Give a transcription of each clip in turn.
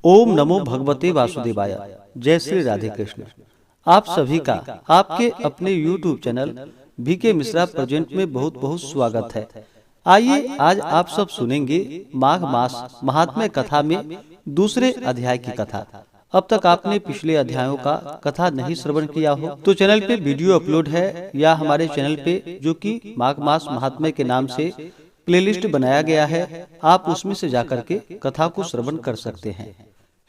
ओम नमो भगवते वासुदेवाय। जय श्री राधे कृष्ण। आप सभी का आपके अपने YouTube channel VK Mishra present में बहुत बहुत स्वागत है। आइए आज आप सब सुनेंगे माघ मास महात्म्य कथा में दूसरे अध्याय की कथा। अब तक आपने पिछले अध्यायों का कथा नहीं श्रवण किया हो तो चैनल पे वीडियो अपलोड है या हमारे चैनल पे जो कि माघ मास महात्म्य के नाम से प्लेलिस्ट बनाया गया है, आप उसमें से जाकर के कथा को श्रवण कर सकते हैं।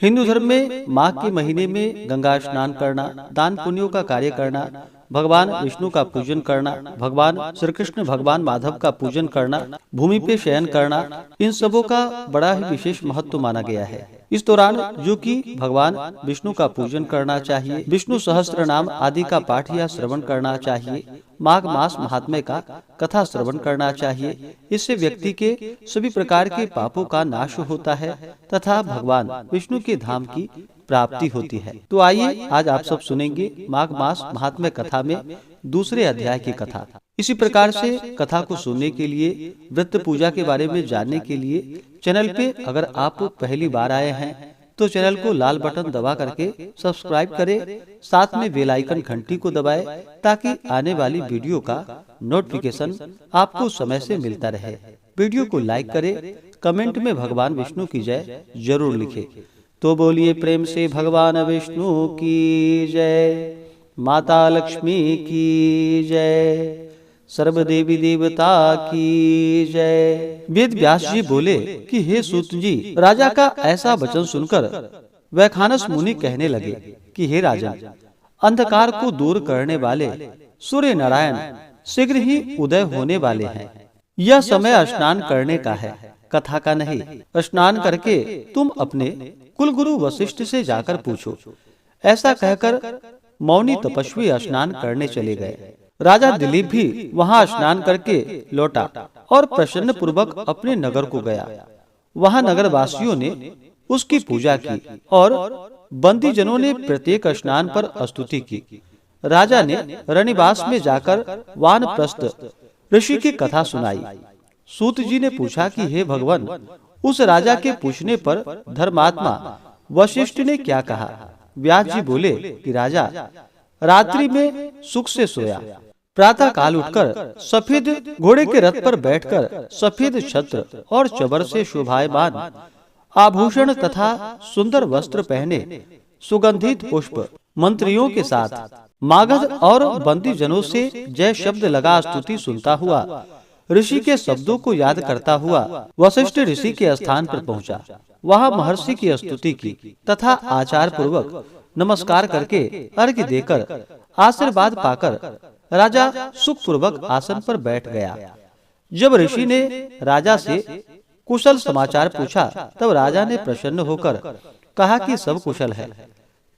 हिंदू धर्म में माघ के महीने में गंगा स्नान करना, दान पुण्यों का कार्य करना, भगवान विष्णु का पूजन करना, भगवान श्री कृष्ण भगवान माधव का पूजन करना, भूमि पे शयन करना, इन सबों का बड़ा ही विशेष महत्व माना गया है। इस दौरान जो कि भगवान विष्णु का पूजन करना चाहिए, विष्णु सहस्त्र नाम आदि का पाठ या श्रवण करना चाहिए, माघ मास महात्म्य का कथा श्रवण करना चाहिए। इससे व्यक्ति के सभी प्रकार के पापों का नाश होता है तथा भगवान विष्णु के धाम की प्राप्ति होती है। तो आइए आज आप सब सुनेंगे माघ मास महात्म्य कथा में दूसरे अध्याय की कथा। इसी प्रकार से कथा को सुनने के लिए, व्रत पूजा के बारे में जानने के लिए चैनल पे अगर आप पहली बार आए हैं तो चैनल को लाल बटन दबा करके सब्सक्राइब करें, साथ में बेल आइकन घंटी को दबाएं ताकि आने वाली वीडियो का नोटिफिकेशन आपको समय से मिलता रहे। वीडियो को लाइक करें, कमेंट में भगवान विष्णु की जय जरूर लिखें। तो बोलिए प्रेम से भगवान विष्णु की जय, माता लक्ष्मी की जय, सर्व देवी देवता की जय। वेद व्यास जी बोले कि हे सूत जी, राजा का ऐसा वचन सुनकर वैखानस मुनि कहने लगे कि हे राजन, अंधकार को दूर करने वाले सूर्य नारायण शीघ्र ही उदय होने वाले हैं। यह समय स्नान करने का है, कथा का नहीं। स्नान करके तुम अपने कुलगुरु वशिष्ठ से जाकर पूछो। ऐसा कहकर मौनी तपस्वी स्नान करने चले गए। राजा दिलीप भी वहां स्नान करके लौटा और प्रसन्न पूर्वक अपने नगर को गया। वहां नगर वासियों ने उसकी पूजा की और बंदी जनों ने प्रत्येक स्नान पर स्तुति की। राजा ने रनिवास में जाकर वानप्रस्थ ऋषि की कथा सुनाई। सूत जी ने पूछा कि हे भगवान, उस राजा के पूछने पर धर्मात्मा वशिष्ठ ने क्या कहा? व्यास जी बोले कि राजा रात्रि में सुख से सोया, प्रातः काल उठकर सफेद घोड़े के रथ पर बैठकर सफेद छत्र और चबर से शोभायमान आभूषण तथा सुंदर वस्त्र पहने सुगंधित पुष्प मंत्रियों के साथ मागध और बंदी जनों से जय शब्द लगा स्तुति सुनता हुआ, ऋषि के शब्दों को याद करता हुआ वशिष्ठ ऋषि के स्थान पर पहुंचा। वहां महर्षि की स्तुति की तथा आचार पूर्वक नमस्कार करके अर्घ्य देकर आशीर्वाद पाकर राजा सुख पूर्वक आसन पर बैठ गया। जब ऋषि ने राजा से कुशल समाचार पूछा तब राजा ने प्रसन्न होकर कहा कि सब कुशल है।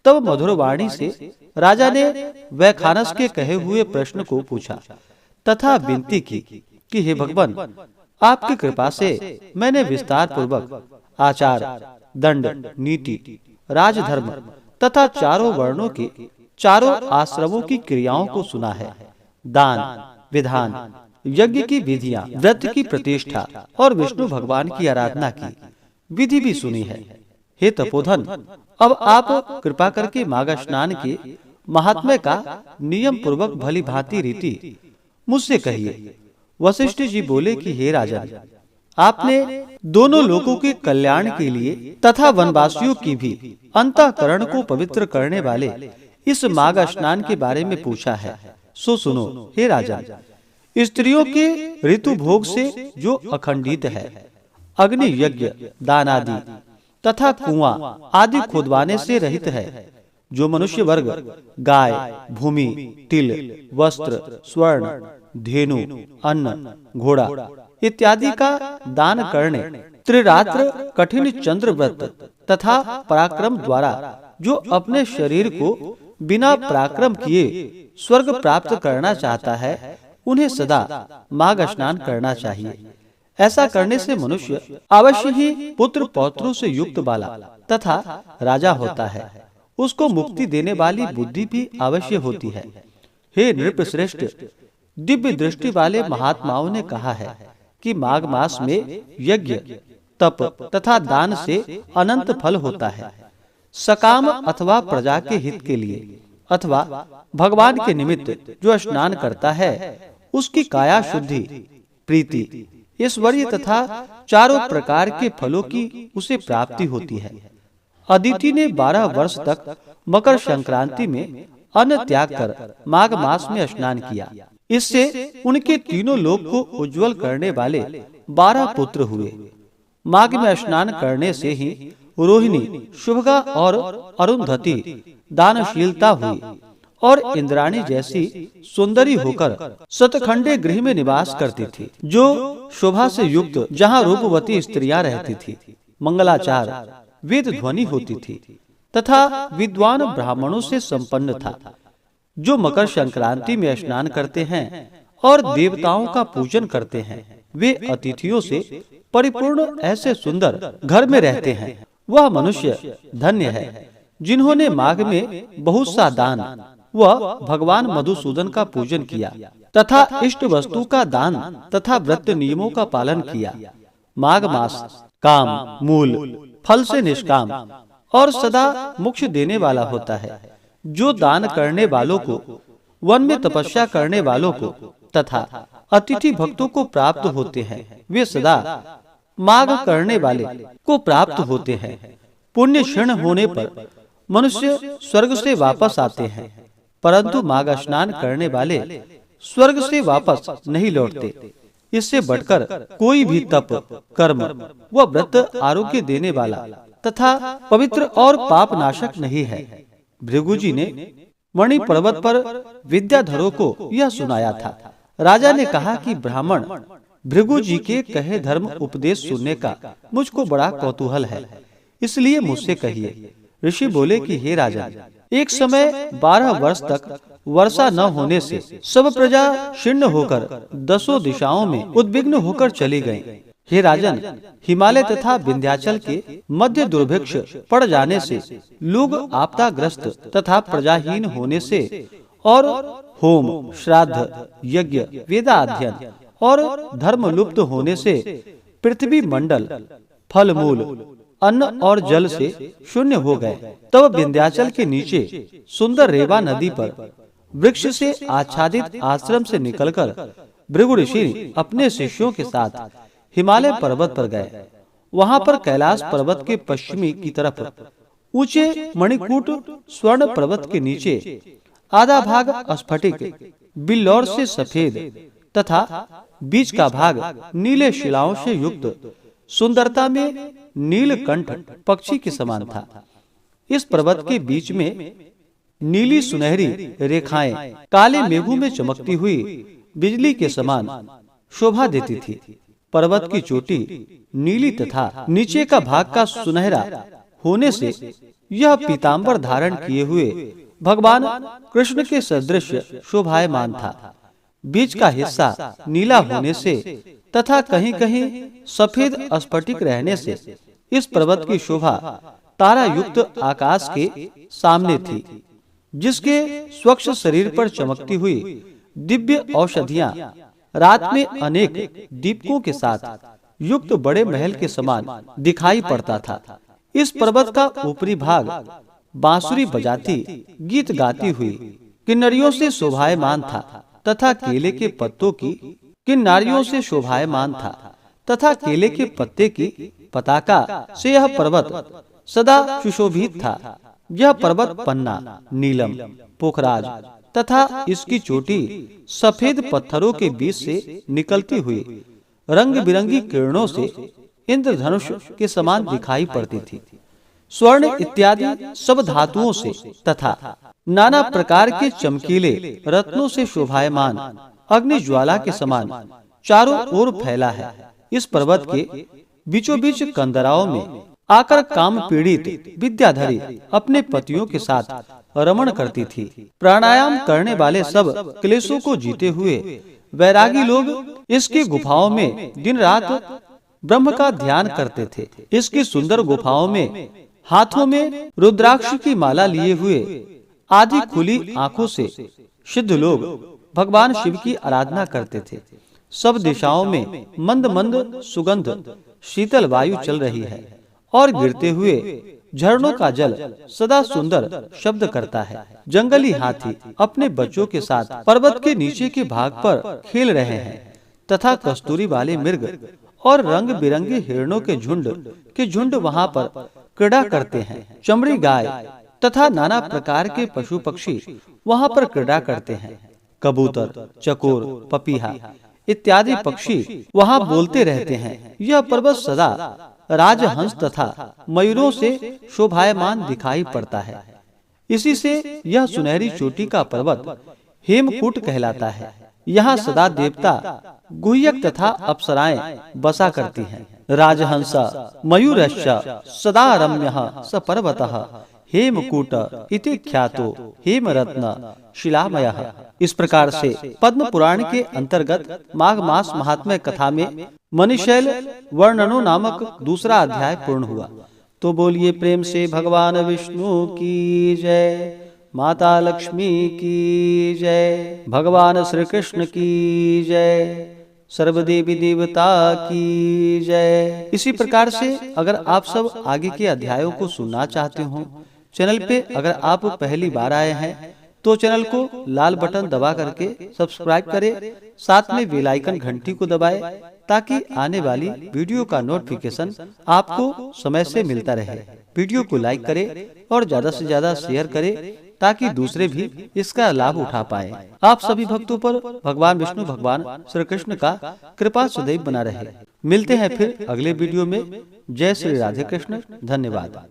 तब मधुर वाणी से राजा ने वैखानस के कहे हुए प्रश्न को पूछा तथा विनती की कि हे भगवान, आपकी कृपा से मैंने विस्तार पूर्वक आचार, दंड, नीति, राजधर्म तथा चारों वर्णों के चारों आश्रमों की क्रियाओं को सुना है। दान, विधान, यज्ञ की विधियां, व्रत की प्रतिष्ठा और विष्णु भगवान की आराधना की विधि भी सुनी है। हे तपोधन, अब आप कृपा करके माघ स्नान के महात्म्य का नियम पूर्वक भली भांति रीति मुझसे कहिए। वशिष्ठ जी बोले कि हे राजन, आपने दोनों लोगों के कल्याण के लिए तथा वनवासियों की भी अंतःकरण को पवित्र करने वाले इस माघ स्नान के बारे में पूछा है। सो सुनो हे राजन, स्त्रियों के ऋतु भोग से जो अखंडित है, अग्नि यज्ञ, दान आदि तथा कुआं आदि खोदवाने से रहित है, जो मनुष्य वर्ग गाय, भूमि, तिल, वस्त्र, स्वर्ण, धेनु, अन्न, घोड़ा इत्यादि का दान करने, त्रिरात्र कठिन चंद्र व्रत तथा पराक्रम द्वारा जो अपने शरीर को बिना पराक्रम किए स्वर्ग प्राप्त करना चाहता है, उन्हें सदा माघ स्नान करना चाहिए। ऐसा करने से मनुष्य अवश्य ही पुत्र पौत्रों से युक्त बाला तथा राजा होता है। उसको मुक्ति देने वाली बुद्धि भी अवश्य होती है। हे नृपश्रेष्ठ, दिव्य दृष्टि वाले महात्माओं ने कहा है कि माघ मास में यज्ञ, तप तथा दान से अनंत फल होता है। सकाम अथवा प्रजा के हित के लिए अथवा भगवान के निमित्त जो स्नान करता है उसकी काया शुद्धि, प्रीति, ऐश्वर्य तथा चारों प्रकार के फलों की उसे प्राप्ति होती है। अदिति ने 12 वर्ष तक मकर संक्रांति में अन्न त्याग कर माघ मास में स्नान किया। इससे उनके तीनों लोक को उज्जवल करने वाले 12 पुत्र हुए। माघ में स्नान करने से ही रोहिणी, शुभगा और अरुंधति दानशीलता हुई और इंद्राणी जैसी सुंदरी होकर सतखंडे गृह में निवास करती थी, जो शोभा से युक्त जहाँ रूपवती स्त्रियां रहती थी, मंगलाचार, वेद ध्वनि होती थी तथा विद्वान ब्राह्मणों से संपन्न था। जो मकर संक्रांति में स्नान करते हैं और देवताओं का पूजन करते हैं, वे अतिथियों से परिपूर्ण ऐसे सुंदर घर में रहते हैं। वह मनुष्य धन्य है जिन्होंने माघ में बहुत सा दान व भगवान मधुसूदन का पूजन किया तथा इष्ट वस्तु का दान तथा व्रत नियमों का पालन किया। माघ मास काम, मूल, फल से निष्काम और सदा मोक्ष देने वाला होता है। जो दान करने वालों को, वन में तपस्या करने वालों को तथा अतिथि भक्तों को प्राप्त होते हैं, वे सदा माघ करने वाले को प्राप्त होते हैं। पुण्य क्षीण होने पर मनुष्य स्वर्ग से वापस आते हैं, परंतु माघ स्नान करने वाले स्वर्ग से वापस नहीं लौटते। इससे बढ़कर कोई भी तप, कर्म व व्रत आरोग्य देने वाला तथा पवित्र और पाप नाशक नहीं है। भृगु जी ने मणि पर्वत पर विद्याधरों को यह सुनाया था। राजा ने कहा कि ब्राह्मण भृगु जी के कहे धर्म उपदेश सुनने का मुझको बड़ा कौतूहल है, इसलिए मुझसे कहिए। ऋषि बोले कि हे राजा, एक समय 12 वर्ष तक वर्षा न होने से सब प्रजा शीर्ण होकर 10 दिशाओं में उद्विग्न होकर चली गईं। हे राजन, हिमालय तथा विंध्याचल के मध्य दुर्भिक्ष पड़ जाने से, लोग आपदाग्रस्त तथा प्रजाहीन होने से और होम, श्राद्ध, यज्ञ, वेदाध्ययन और धर्म लुप्त होने से पृथ्वी मंडल फल मूल, अन्न और जल से शून्य हो गए। तब विंध्याचल के नीचे सुंदर रेवा नदी पर वृक्ष से आच्छादित आश्रम से निकलकर भृगु ऋषि अपने शिष्यों के साथ हिमालय पर्वत पर गए। वहां पर कैलाश पर्वत के पश्चिमी की तरफ ऊंचे मणिकूट स्वर्ण पर्वत के नीचे आधा भाग स्फटिक बिल्लौर से सफेद तथा बीच का भाग नीले शिलाओं से युक्त सुंदरता में नीलकंठ पक्षी के समान था। इस पर्वत के बीच में नीली सुनहरी रेखाएं काले मेघों में चमकती हुई बिजली के समान शोभा देती थी। पर्वत की चोटी नीली तथा नीचे का भाग का सुनहरा होने से यह पीतांबर धारण किए हुए भगवान कृष्ण के सदृश शोभायमान था। बीच का हिस्सा नीला होने से तथा कहीं कहीं सफेद स्फटिक रहने से इस पर्वत की शोभा तारा युक्त आकाश के सामने थी, जिसके स्वच्छ शरीर पर चमकती हुई दिव्य औषधियां रात में अनेक दीपकों के साथ युक्त बड़े महल के समान दिखाई पड़ता था। इस पर्वत का ऊपरी भाग बांसुरी बजाती गीत गाती हुई किन्नरियों से शोभायमान था तथा केले के पत्तों की किन्नारियों से शोभायमान था तथा केले के पत्ते की पताका से यह पर्वत सदा सुशोभित था। यह पर्वत पन्ना, नीलम, पोखराज तथा इसकी चोटी सफेद पत्थरों के बीच से निकलती हुई रंग बिरंगी किरणों से इंद्रधनुष के समान दिखाई पड़ती थी। स्वर्ण इत्यादि सब धातुओं से तथा नाना प्रकार के चमकीले रत्नों से शोभायमान अग्नि ज्वाला के समान चारों ओर फैला है। इस पर्वत के बीचों बीच कंदराओं में आकर काम पीड़ित विद्याधरी अपने पतियों के साथ रमण करती थी। प्राणायाम करने वाले सब क्लेशों को जीते हुए वैरागी लोग इसकी गुफाओं में दिन रात ब्रह्म का ध्यान करते थे। इसकी सुंदर गुफाओं में हाथों में रुद्राक्ष की माला लिए हुए आदि खुली आंखों से सिद्ध लोग भगवान शिव की आराधना करते थे। सब दिशाओं में मंद मंद सुगंध शीतल वायु चल रही है और गिरते हुए झरनों का जल सदा सुंदर शब्द करता है। जंगली हाथी अपने बच्चों के साथ पर्वत के नीचे के भाग पर खेल रहे हैं तथा कस्तूरी वाले मृग और रंग बिरंगे हिरणों के झुंड वहाँ पर क्रीड़ा करते हैं। चमड़ी गाय तथा नाना प्रकार के पशु पक्षी वहाँ पर क्रीड़ा करते हैं। कबूतर, चकोर, पपीहा इत्यादि पक्षी वहाँ बोलते रहते हैं। यह पर्वत सदा राजहंस तथा मयूरों से शोभायमान दिखाई पड़ता है। इसी से यह सुनहरी चोटी का पर्वत हेमकूट कहलाता है। यहाँ सदा देवता, गुह्यक तथा अप्सराएं बसा करती हैं। राजहंस मयूरश्च सदा रम्यः स पर्वतः हेमकूट इति ख्यातो हेमरत्न शिलामयः। इस प्रकार से पद्म पुराण के अंतर्गत माघ मास महात्म्य कथा में मणिशैल वर्णनो नामक दूसरा अध्याय पूर्ण हुआ। तो बोलिए प्रेम से भगवान विष्णु की जय, माता लक्ष्मी की जय, भगवान श्री कृष्ण की जय, सर्वदेवी देवता की जय। इसी प्रकार से अगर आप सब आगे के अध्यायों को सुनना चाहते हो, चैनल पे अगर आप पहली बार आए हैं तो चैनल को लाल बटन दबा करके सब्सक्राइब करें, साथ में बेल आइकन घंटी को दबाएं ताकि आने वाली वीडियो का नोटिफिकेशन आपको समय से मिलता रहे। वीडियो को लाइक करें और ज्यादा से ज्यादा शेयर करें ताकि दूसरे भी इसका लाभ उठा पाए। आप सभी भक्तों पर भगवान विष्णु, भगवान श्री कृष्ण का कृपा सदैव बना रहे। मिलते हैं फिर अगले वीडियो में। जय श्री राधे कृष्ण। धन्यवाद।